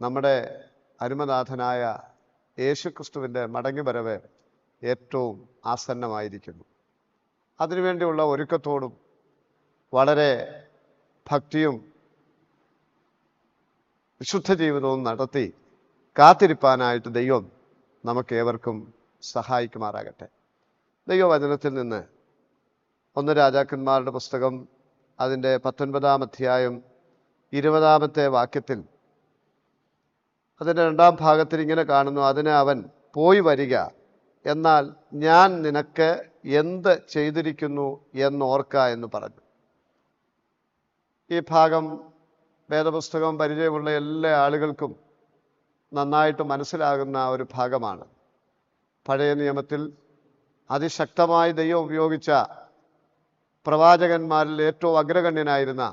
നമ്മുടെ അരുമനാഥനായ യേശുക്രിസ്തുവിൻ്റെ മടങ്ങിവരവ് ഏറ്റവും ആസന്നമായിരിക്കുന്നു. അതിനുവേണ്ടിയുള്ള ഒരുക്കത്തോടും വളരെ ഭക്തിയും വിശുദ്ധ ജീവിതവും നടത്തി കാത്തിരിപ്പാനായിട്ട് ദൈവം നമുക്കേവർക്കും സഹായിക്കുമാറാകട്ടെ. ദൈവവചനത്തിൽ നിന്ന് 1 രാജാക്കന്മാരുടെ പുസ്തകം അതിൻ്റെ 19-ാം അധ്യായം 20-ാമത്തെ വാക്യത്തിൽ അതിൻ്റെ 2-ാം ഭാഗത്തിൽ ഇങ്ങനെ കാണുന്നു: അതിന് അവൻ, പോയി വരിക, എന്നാൽ ഞാൻ നിനക്ക് എന്ത് ചെയ്തിരിക്കുന്നു എന്നോർക്ക എന്ന് പറഞ്ഞു. ഈ ഭാഗം വേദപുസ്തകം പരിചയമുള്ള എല്ലാ ആളുകൾക്കും നന്നായിട്ട് മനസ്സിലാകുന്ന ഒരു ഭാഗമാണ്. പഴയ നിയമത്തിൽ അതിശക്തമായി ദൈവം ഉപയോഗിച്ച പ്രവാചകന്മാരിൽ ഏറ്റവും അഗ്രഗണ്യനായിരുന്ന